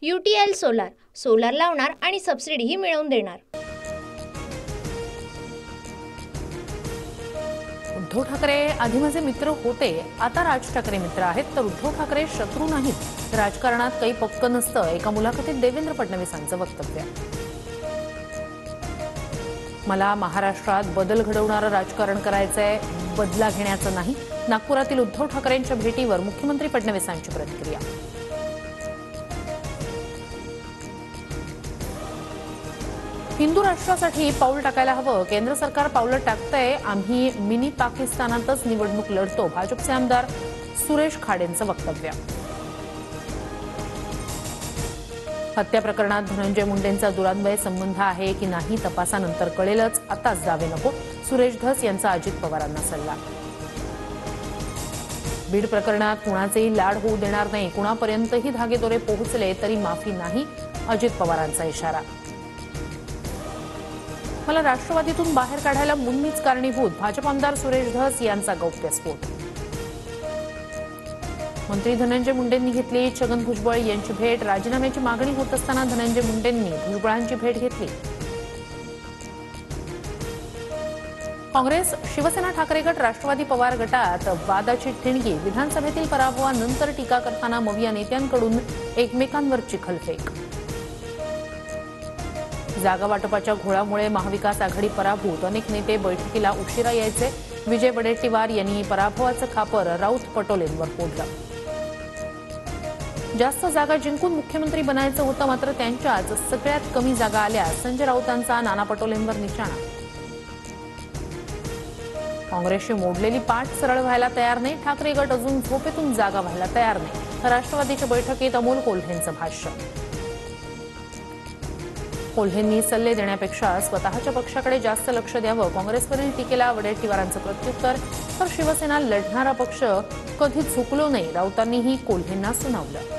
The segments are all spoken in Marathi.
UTL सोलार सोलार लावणार आणि सबसिडीही मिळवून देणार। उद्धव ठाकरे आधी माझे मित्र होते, आता राज ठाकरे मित्र आहेत, तर उद्धव ठाकरे शत्रू नाहीत। राजकारणात काही पक्क नसतं, एका मुलाखतीत देवेंद्र फडणवीसांचं वक्तव्य। मला महाराष्ट्रात बदल घडवणारं राजकारण करायचंय, बदला घेण्याचं नाही। नागपुरातील उद्धव ठाकरेंच्या भेटीवर मुख्यमंत्री फडणवीसांची प्रतिक्रिया। हिंदू राष्ट्रासाठी पाऊल टाकायला हवं, केंद्र सरकार पावलं टाकतंय, आम्ही मिनी पाकिस्तानातच निवडणूक लढतो। भाजपचे आमदार सुरेश खाडेंचं वक्तव्य। हत्या प्रकरणात धनंजय मुंडेंचा दुरान्वय संबंध आहे की नाही तपासानंतर कळेलच, आताच दावे नको। सुरेश धस यांचा अजित पवारांना सल्ला। बीड प्रकरणात कुणाचेही लाड होऊ देणार नाही, कुणापर्यंतही धागेदोरे पोहोचले तरी माफी नाही, अजित पवारांचा इशारा। मला राष्ट्रवादीतून बाहेर काढायला मुन्नीच कारणीभूत, भाजप आमदार सुरेश धस यांचा गौप्यस्फोट। मंत्री धनंजय मुंडेंनी घेतली छगन भुजबळ यांची भेट, राजीनाम्याची मागणी होत असताना धनंजय मुंडेंनी भुजबळांची भेट घेतली। काँग्रेस शिवसेना ठाकरे गट राष्ट्रवादी पवार गटात वादाची ठिणगी, विधानसभेतील पराभवानंतर टीका करताना मविया नेत्यांकडून एकमेकांवर चिखलफेक। जागा वाटपाच्या घोळामुळे महाविकास आघाडी पराभूत, अनेक नेते बैठकीला उशिरा यायचे, विजय वडेट्टीवार यांनी पराभवाचं खापर राऊत पटोलेंवर फोडलं। जास्त जागा जिंकून मुख्यमंत्री बनायचं होतं, मात्र त्यांच्याच सगळ्यात कमी जागा आल्या, संजय राऊतांचा नाना पटोलेंवर निशाणा। काँग्रेसची मोडलेली पाठ सरळ व्हायला तयार नाही, ठाकरे गट अजून झोपेतून जागा व्हायला तयार नाही, राष्ट्रवादीच्या बैठकीत अमोल कोल्हेंचं भाष्य। कोल्हेंनी सल्ले देण्यापेक्षा स्वतःच्या पक्षाकडे जास्त लक्ष द्यावं, काँग्रेसवरील टीकेला वडेट्टीवारांचं प्रत्युत्तर। तर शिवसेना लढणारा पक्ष कधी झुकलो नाही, राऊतांनीही कोल्हेंना सुनावलं।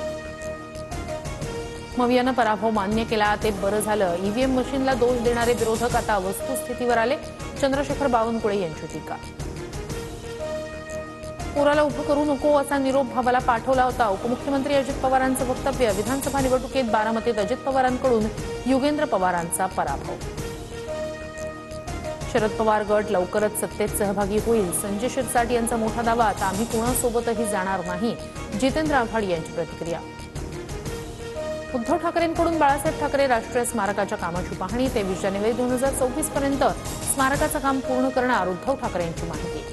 मवियानं पराभव मान्य केला ते बरं झालं, ईव्हीएम मशीनला दोष देणारे विरोधक आता वस्तुस्थितीवर आले, चंद्रशेखर बावनकुळे यांची टीका। पोराला उभं करू नको असा निरोप भावाला पाठवला होता, उपमुख्यमंत्री अजित पवारांचं वक्तव्य। विधानसभा निवडणुकीत बारामतीत अजित पवारांकडून युगेंद्र पवारांचा पराभव। शरद पवार गट लवकरच सत्तेत सहभागी होईल, संजय शिरसाट यांचा मोठा दावा, आता आम्ही कोणासोबतही जाणार नाही, जितेंद्र आव्हाड यांची प्रतिक्रिया। उद्धव ठाकरेंकडून बाळासाहेब ठाकरे राष्ट्रीय स्मारकाच्या कामाची पाहणी, 23 जानेवारी 2024 पर्यंत स्मारकाचं काम पूर्ण करणार, उद्धव ठाकरेंची माहिती।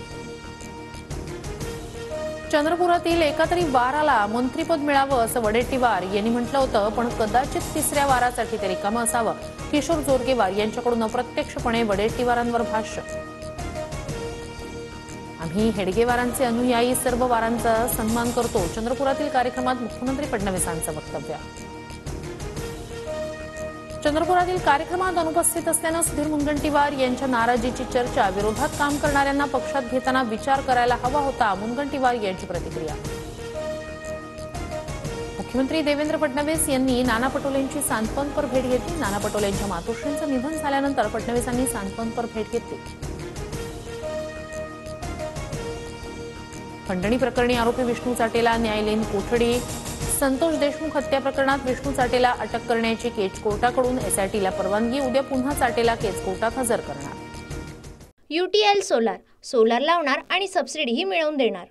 चंद्रपुरातील एका तरी वाराला मंत्रीपद मिळावं असं वडेट्टीवार यांनी म्हटलं होतं, पण कदाचित तिसऱ्या वारासाठी ते रिकामं असावं, किशोर जोरगेवार यांच्याकडून अप्रत्यक्षपणे वडेट्टीवारांवर भाष्य। आम्ही हेडगेवारांचे अनुयायी, सर्व वारांचा सन्मान करतो, चंद्रपुरातील कार्यक्रमात मुख्यमंत्री फडणवीसांचं वक्तव्य। चंद्रपुरातील कार्यक्रमात अनुपस्थित असल्यानं सुधीर मुनगंटीवार यांच्या नाराजीची चर्चा, विरोधात काम करणाऱ्यांना पक्षात घेताना विचार करायला हवा होता, मुनगंटीवार यांची प्रतिक्रिया। मुख्यमंत्री देवेंद्र फडणवीस यांनी नाना पटोलेंची सांत्वनपर भेट घेतली, नाना पटोलेंच्या मातोश्रींचं निधन झाल्यानंतर फडणवीसांनी सांत्वनपर भेट घेतली। खंडणी प्रकरणी आरोपी विष्णू चाटेला न्यायालयीन कोठडी, संतोष देशमुख हत्या प्रकरणात विष्णू चाटेला अटक करण्याची केज कोर्टाकडून एसआयटीला परवानगी, उद्या पुन्हा चाटेला केज कोर्टात हजर करणार। UTL सोलार सोलार लावणार आणि सबसिडीही मिळवून देणार।